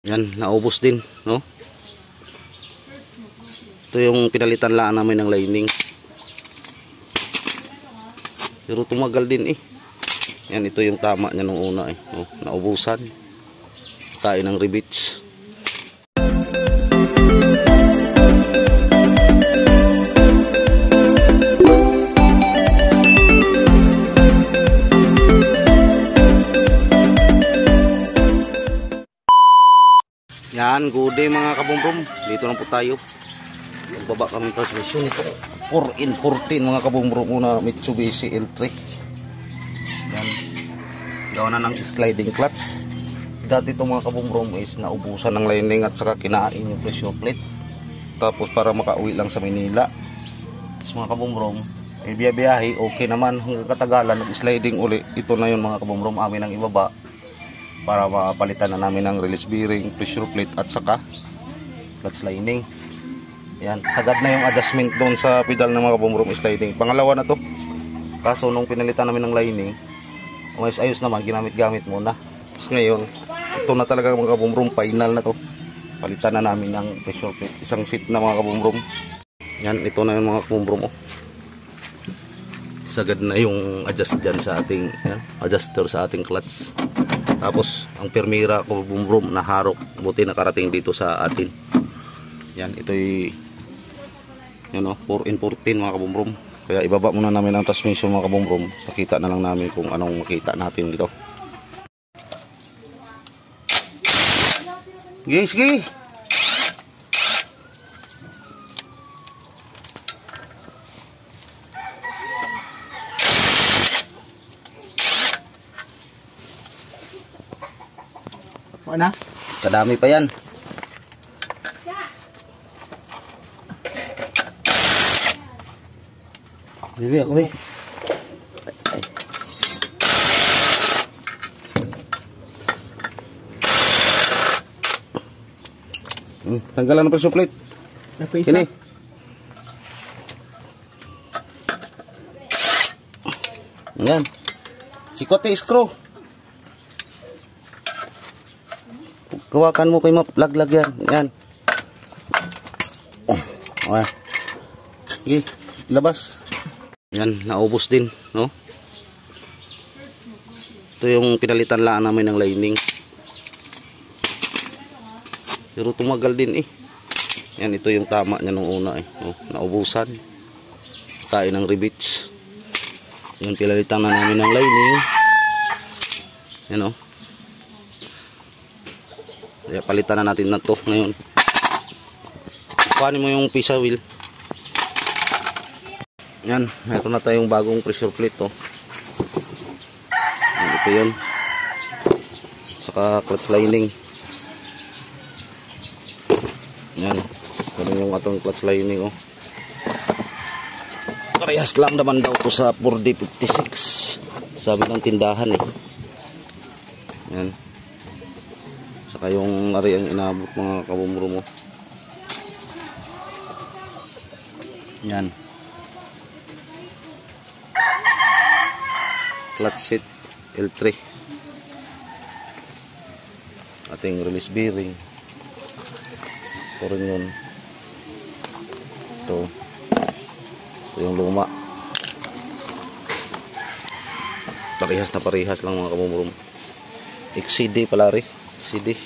Yan, naubos din, no? Ito yung pinalitan lang namin ng lining. Pero tumagal din eh. Yan, ito yung tama niya nung una eh. Oh, naubusan. Tayo ng rivets. Yan, good day mga kabumbrum. Dito lang po tayo. Magbaba kami ng transmission. 4in14 mga kabumbrum. Una Mitsubishi L3. Yan. Gawa na ng sliding clutch. Dati itong mga kabumbrum is naubusan ng lining at saka kinain yung pressure plate. Tapos para makauwi lang sa Manila. Tapos mga kabumbrum, biyahe okay naman. Hanggang katagalan, nag-sliding uli. Ito na yun mga kabumbrum. Amin ang ibaba. Para mapalitan na namin ng release bearing, pressure plate at saka clutch lining. Yan, sagad na yung adjustment doon sa pedal ng mga kabumbrum sliding. Pangalawa na to. Kaso nung pinalitan namin ng lining, ayos naman, ginamit-gamit muna. Tapos ngayon, ito na talaga mga kabumbrum, final na to. Palitan na namin ng pressure plate, isang seat na mga kabumbrum. Yan, ito na yung mga kabumbrum. Sagad na yung adjust dyan sa ating adjuster sa ating clutch. Tapos ang permira ko bumrum na harok, buti nakarating dito sa atin. Yan, ito'y 4in14 mga kabumbrum. Kaya ibaba muna namin ang transmission mga kabumbrum. Pakita na lang namin kung anong makita natin dito. Sige. Na? Kadami pa yan. Bibi ako eh. Tanggalan ng pressure plate. Ini. Yan. Sikote screw. Gawakan mo kay maplaglag yan. Yan. Okay. Sige, labas. Yan, naubos din, no? Ito yung pinalitan lang namin ng lining. Pero tumagal din eh. Yan, ito yung tama niya nung una eh. Oh, naubusan. Tayo ng rivets. Yung pinalitan na namin ng lining. Yan oh. Kaya palitan na natin na to ngayon. Kuhanin mo yung pisa wheel. Yan, mayroon na tayong bagong pressure plate to. Yan, ito yun. Saka clutch lining. Yan, ganun yung atong clutch lining oh. Parehas lang naman daw to sa 4D56. Sabi ng tindahan eh. Yan. Saka yung ari ang inabot mga kabumbrum mo. Yan. Clutch seat L3. Ating release bearing. Ito rin yun. Ito yung luma. Parehas na parehas lang mga kabumbrum. XCD pala rin. CD.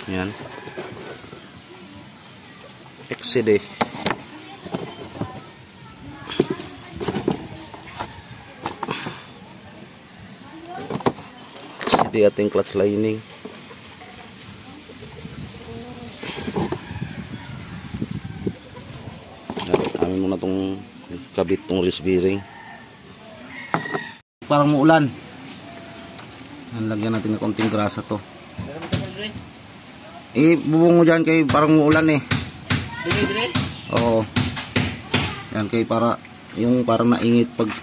Yan. XCD. XCD ating clutch lining. Namin muna itong kabit tong release bearing. Parang muulan. Lagyan natin ng konting grasa to. Bubong mo dyan kay parang muulan eh. Oo. Yan kay para yung parang naingit pag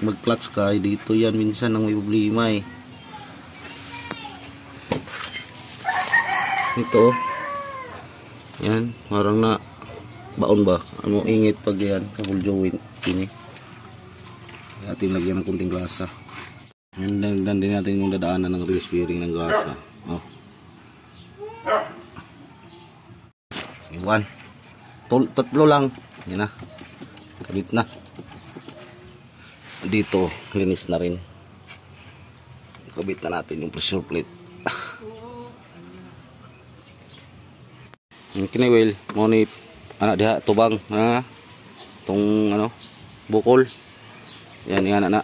mag-clutch ka. Dito yan minsan ang may problema eh. Ito. Yan. Parang na baon ba? Ano ingit pag yan. Kabul joint. Ini. Ating lagyan ng kunting grasa. Dagdan din natin yung dadaanan ng release bearing ng grasa. Oh. Iwan. Tatlo lang. Yan na. Kabit na. Dito, linis na rin. Kabit na natin yung pressure plate. Yung kiniwil, monip, anak diha, tubang, ha? Itong, ano, bukol. Yan, anak.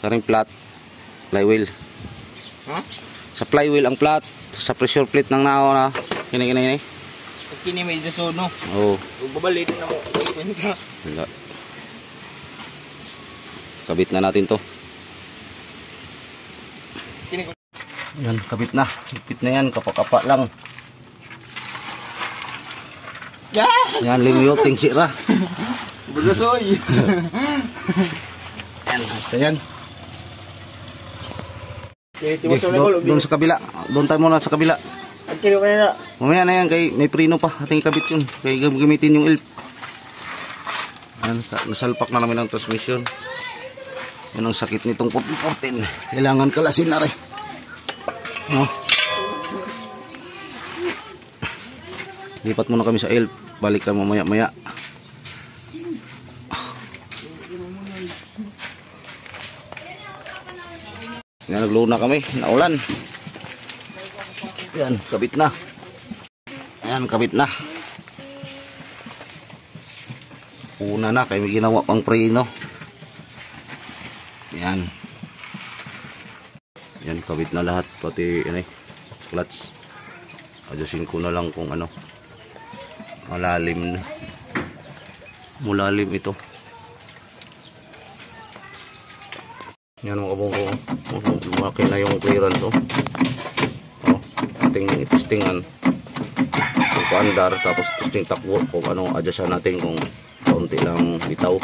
Karing flat, flywheel. Ha? Sa flywheel ang flat, sa pressure plate ng nao na. Kini. Kini medyo sono. Oo. Babalik na mo. Wala. Kabit na natin to. Kini ko. Yan, kabit na. Higpit na yan, kapakapa lang. Yeah! Yan, limyoting sira. Bugasoy. Yan, basta yan. Kini Okay, doon sa kabila. Doon tayo muna sa kabila. Ang kilo kanina. Mamaya na yan, kay may preno pa. Ating kabit yun. Kaya gamitin yung elf. Yan, nasalpak na namin ang transmission. Yan ang sakit nitong 14. Kailangan kalasin na rin. No? Lipat muna kami sa elf. Balik ka mamaya-maya. Yan, nagluna kami. Naulan. Yan, kabit na. Yan, kabit na. Una na, kaya may ginawa pang preno. Yan. Yan, kabit na lahat. Pati, clutch. Adjustin ko na lang kung ano. Malalim na. Mulalim ito. Yan mga kabungko. Lumaki na yung clearance. Oh. Ating testingan kung paandar, tapos testing takbo kung ano, adjustan natin kung kaunti lang bitaw.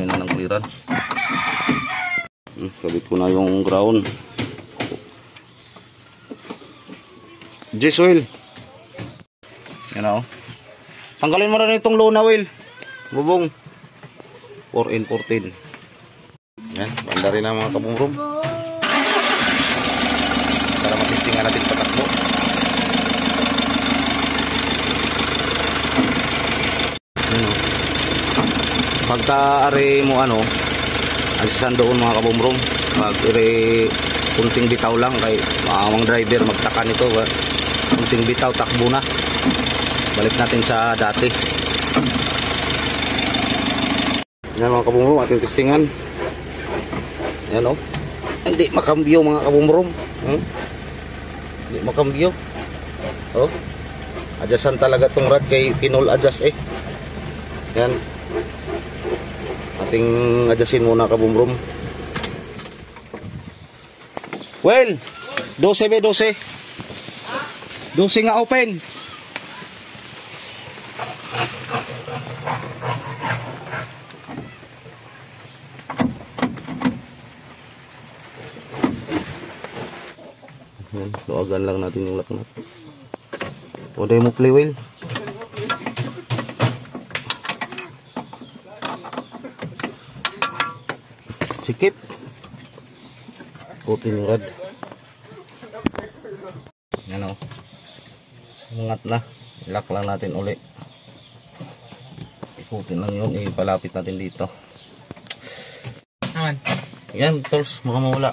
Yan na ng clearance. Kabit ko na yung ground. J oil. Yan o. Tanggalin mo rin itong luna oil. Bubong 4N14. Yan, banda rin ang mga kabungrom para matistingan natin patakbo. Pagka are mo ano, asisan doon mga kabungrom, pag are kunting bitaw lang, kay maawang driver magtaka nito, kunting bitaw takbo na. Balik natin sa dati. Yan mga kabungrom, ating testingan. Yan o. Hindi makambyo mga kabumrom. Hindi makambyo. O. Adjustan talaga itong rad kay pinol adjust eh. Yan. Ating adjustin muna kabumrom. Well, 12 be 12. 12 nga open. Luagan lang natin yung laknat. O dahil mo play wheel. Sikip. Putin yung rad. Yan o. Ungat na. Ilak lang natin uli. Ikutin lang yun. Ipalapit natin dito. Aman. Yan, tools. Maka mawala.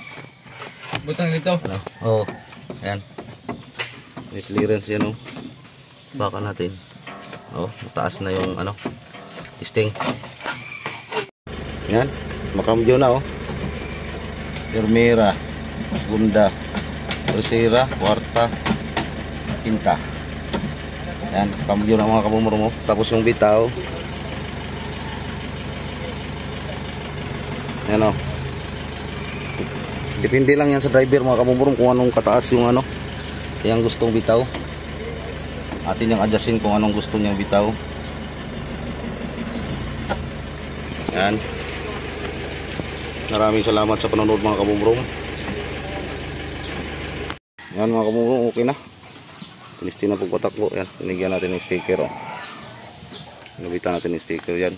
Butang dito. Ano? Oo. Ayan. May clearance yan o. Baka natin. O, mataas na yung ano, testing. Yan. Makambyo na o. Primera, segunda, tercera, cuarta, quinta. Yan. Kambyo na mga kabumuro mo. Tapos yung bitaw. Yan o. Depende lang yan sa driver mga kabumurong kung anong kataas yung ano yung gustong bitaw. Atin yung adjustin kung anong gusto niyang bitaw. Yan. Maraming salamat sa panonood mga kabumurong. Yan mga kabumurong, okay na. Tinistin na pagpatakbo. Yan, pinigyan natin ng sticker. Nabitan natin yung sticker yan.